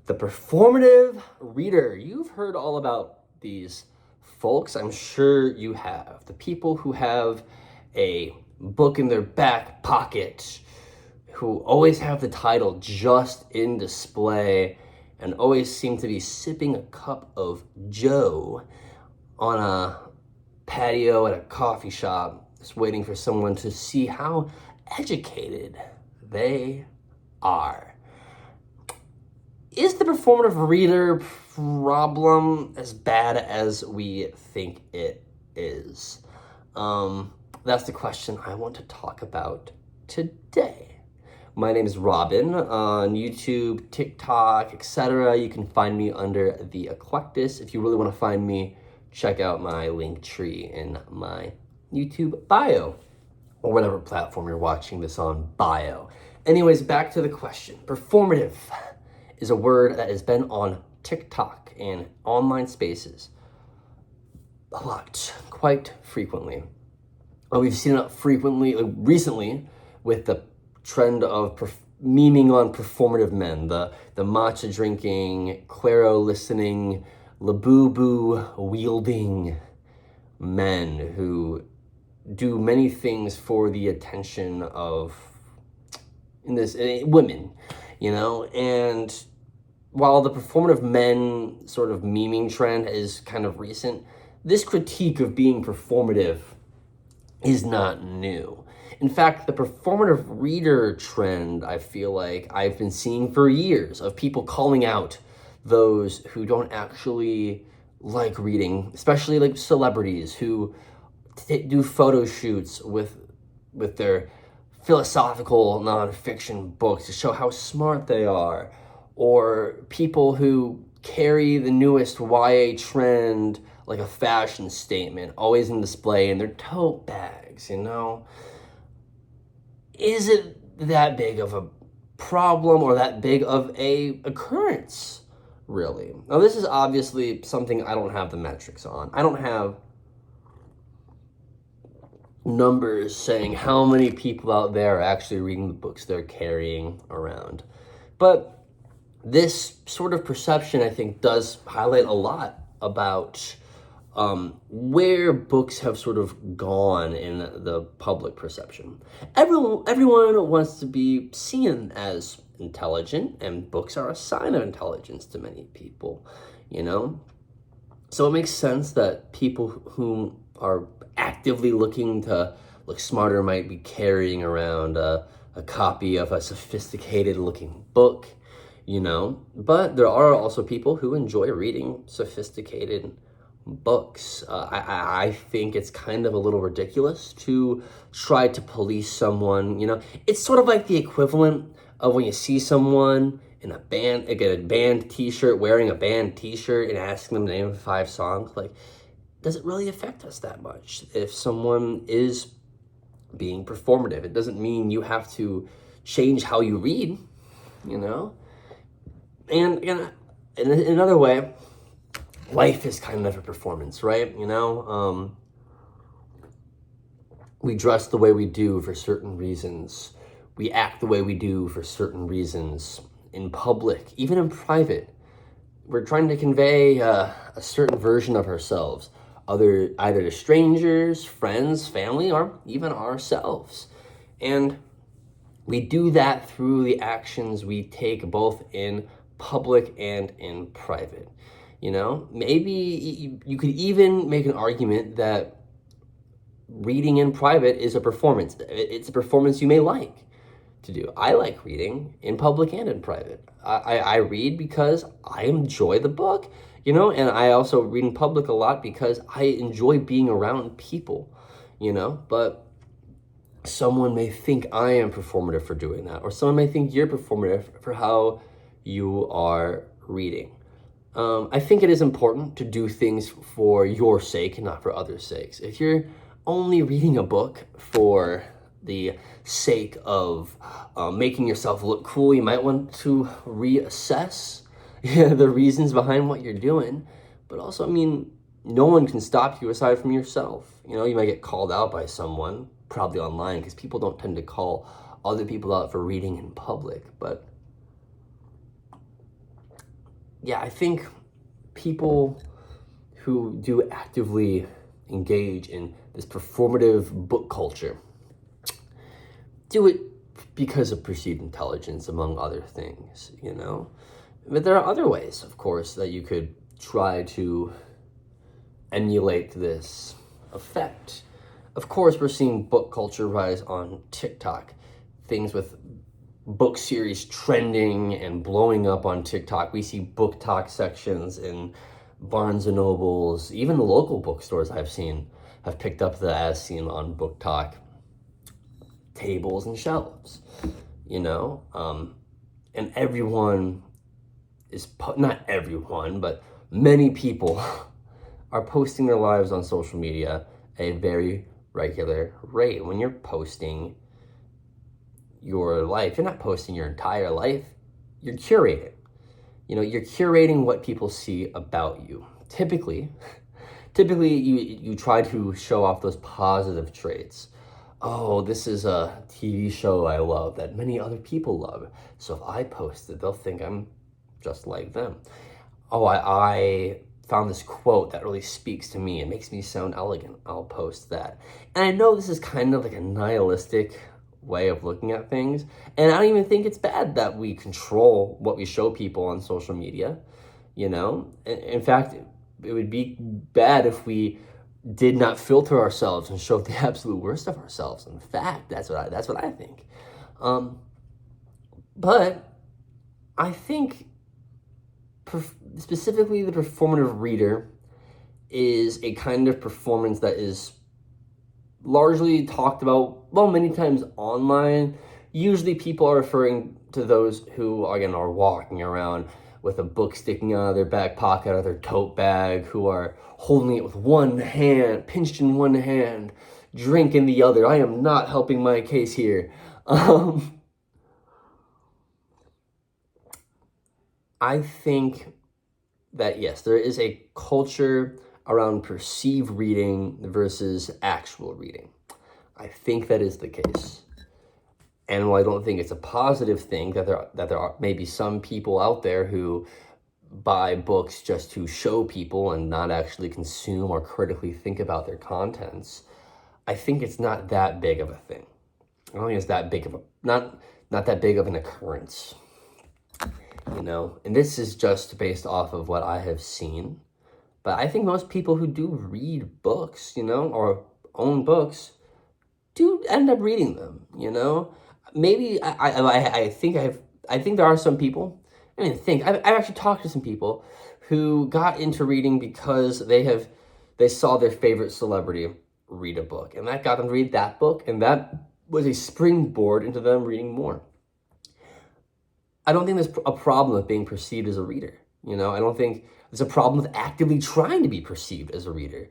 The performative reader. You've heard all about these folks. I'm sure you have. The people who have a book in their back pocket, who always have the title just in display, and always seem to be sipping a cup of Joe on a patio at a coffee shop, just waiting for someone to see how educated they are. Is the performative reader problem as bad as we think it is? That's the question I want to talk about today. My name is Robin. On YouTube, TikTok, etc. You can find me under The Eclectus. If you really want to find me, check out my link tree in my YouTube bio, or whatever platform you're watching this on, bio. Anyways, back to the question. Performative is a word that has been on TikTok and online spaces a lot, quite frequently. We've seen it frequently, recently, with the trend of memeing on performative men, the matcha drinking, Claro listening, Labubu wielding men who do many things for the attention of women, and while the performative men sort of memeing trend is kind of recent, this critique of being performative is not new. In fact, the performative reader trend, I feel like I've been seeing for years, of people calling out those who don't actually like reading, especially like celebrities who do photo shoots with their philosophical nonfiction books to show how smart they are, or people who carry the newest YA trend like a fashion statement, always in display in their tote bags, Is it that big of a problem or that big of a occurrence, really? Now, this is obviously something I don't have the metrics on. I don't have numbers saying how many people out there are actually reading the books they're carrying around. But this sort of perception, I think, does highlight a lot about where books have sort of gone in the public perception. Everyone wants to be seen as intelligent, and books are a sign of intelligence to many people, So it makes sense that people who are actively looking to look smarter might be carrying around a copy of a sophisticated looking book, But there are also people who enjoy reading sophisticated books. I think it's kind of a little ridiculous to try to police someone, It's sort of like the equivalent of when you see someone in a band t-shirt, wearing a band t-shirt, and asking them to name 5 songs. Like, does it really affect us that much if someone is being performative? It doesn't mean you have to change how you read, And in another way, life is kind of a performance, right? We dress the way we do for certain reasons. We act the way we do for certain reasons. In public, even in private, we're trying to convey a certain version of ourselves, either to strangers, friends, family, or even ourselves. And we do that through the actions we take both in public and in private. Maybe you could even make an argument that reading in private is a performance. It's a performance you may like to do. I like reading in public and in private. I read because I enjoy the book, and I also read in public a lot because I enjoy being around people, but someone may think I am performative for doing that, or someone may think you're performative for how you are reading. I think it is important to do things for your sake and not for others' sakes. If you're only reading a book for the sake of making yourself look cool, you might want to reassess the reasons behind what you're doing. But also, no one can stop you aside from yourself. You might get called out by someone, probably online, because people don't tend to call other people out for reading in public. But yeah, I think people who do actively engage in this performative book culture do it because of perceived intelligence, among other things, you know? But there are other ways, of course, that you could try to emulate this effect. Of course, we're seeing book culture rise on TikTok. Things with book series trending and blowing up on TikTok. We see book talk sections in Barnes and Nobles, even local bookstores I've seen have picked up the as seen on book talk tables and shelves, you know? And everyone is, not everyone, but many people are posting their lives on social media at a very regular rate. When you're posting your life, you're not posting your entire life, you're curating. You know, you're curating what people see about you. Typically you try to show off those positive traits. Oh, this is a TV show I love that many other people love. So if I post it, they'll think I'm just like them. Oh, I found this quote that really speaks to me. It makes me sound elegant. I'll post that. And I know this is kind of like a nihilistic way of looking at things. And I don't even think it's bad that we control what we show people on social media. You know, in fact, it would be bad if we did not filter ourselves and show the absolute worst of ourselves. In fact, that's what I think. But I think specifically the performative reader is a kind of performance that is largely talked about, well, many times online. Usually people are referring to those who, again, are walking around with a book sticking out of their back pocket or their tote bag, who are holding it with one hand, pinched in one hand, drink in the other. I am not helping my case here. I think that, yes, there is a culture around perceived reading versus actual reading. I think that is the case. And while I don't think it's a positive thing that there are maybe some people out there who buy books just to show people and not actually consume or critically think about their contents, I think it's not that big of a thing. I don't think it's that big of a, not that big of an occurrence, you know? And this is just based off of what I have seen. But I think most people who do read books, you know, or own books, do end up reading them, you know? Maybe I think there are some people. I've actually talked to some people who got into reading because they saw their favorite celebrity read a book, and that got them to read that book, and that was a springboard into them reading more. I don't think there's a problem with being perceived as a reader. You know, I don't think there's a problem with actively trying to be perceived as a reader.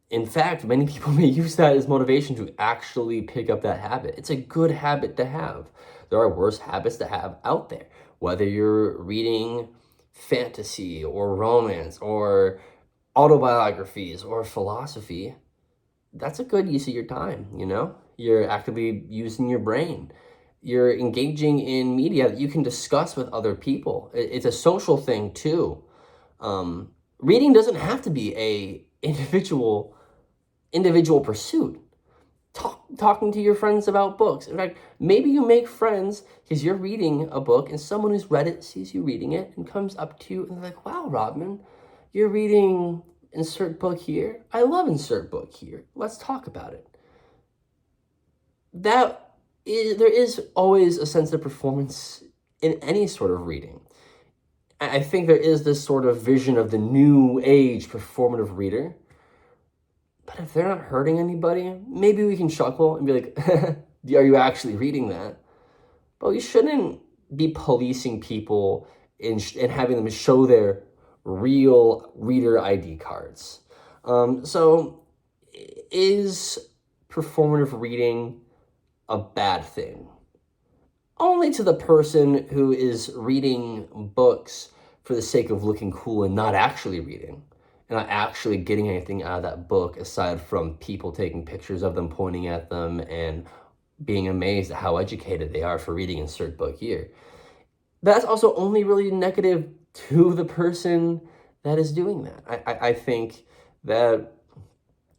In fact, many people may use that as motivation to actually pick up that habit. It's a good habit to have. There are worse habits to have out there. Whether you're reading fantasy or romance or autobiographies or philosophy, that's a good use of your time, you know? You're actively using your brain. You're engaging in media that you can discuss with other people. It's a social thing too. Reading doesn't have to be a individual pursuit. Talking to your friends about books. In fact, maybe you make friends because you're reading a book and someone who's read it sees you reading it and comes up to you and they're like, wow, Rodman, you're reading insert book here. I love insert book here. Let's talk about it. There is always a sense of performance in any sort of reading. I think there is this sort of vision of the new age performative reader. But if they're not hurting anybody, maybe we can chuckle and be like, are you actually reading that? But we shouldn't be policing people and having them show their real reader ID cards. So is performative reading a bad thing? Only to the person who is reading books for the sake of looking cool and not actually reading. And not actually getting anything out of that book aside from people taking pictures of them, pointing at them, and being amazed at how educated they are for reading insert book here. That's also only really negative to the person that is doing that. I think that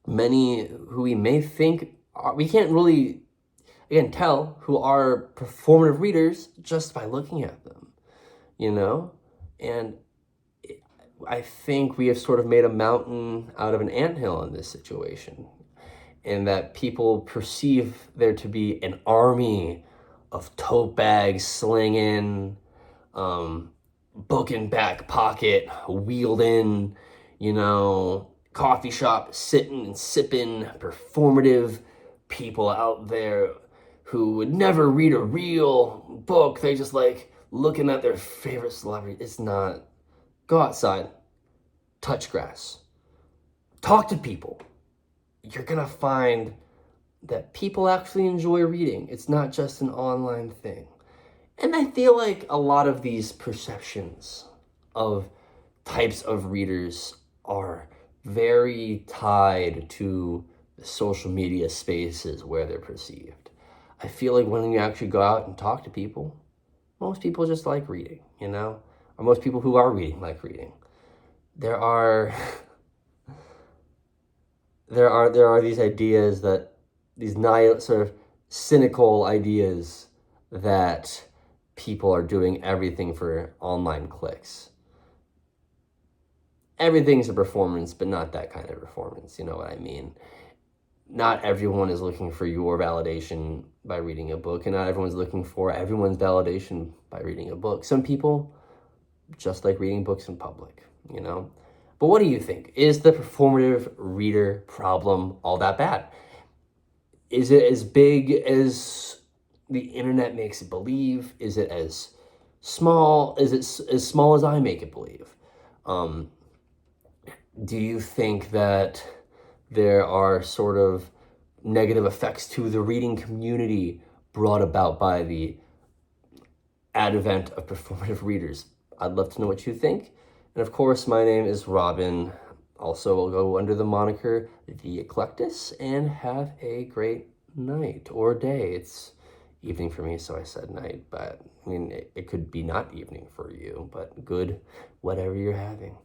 many who we may think we can't really, again, tell who are performative readers just by looking at them, you know? And I think we have sort of made a mountain out of an anthill in this situation, and that people perceive there to be an army of tote bags slinging, book in back pocket, wheeled in, coffee shop sitting and sipping, performative people out there who would never read a real book. They just like looking at their favorite celebrity. It's not. Go outside, touch grass, talk to people. You're gonna find that people actually enjoy reading. It's not just an online thing. And I feel like a lot of these perceptions of types of readers are very tied to the social media spaces where they're perceived. I feel like when you actually go out and talk to people, most people just like reading, or most people who are reading like reading. There are these ideas that these sort of cynical ideas that people are doing everything for online clicks. Everything's a performance, but not that kind of performance. You know what I mean? Not everyone is looking for your validation by reading a book, and not everyone's looking for everyone's validation by reading a book. Some people just like reading books in public, But what do you think? Is the performative reader problem all that bad? Is it as big as the internet makes it believe? Is it as small? Is it as small as I make it believe? Do you think that there are sort of negative effects to the reading community brought about by the advent of performative readers? I'd love to know what you think. And of course, my name is Robin. Also, I'll go under the moniker The Eclectus, and have a great night or day. It's evening for me, so I said night, but I mean, it could be not evening for you, but good, whatever you're having.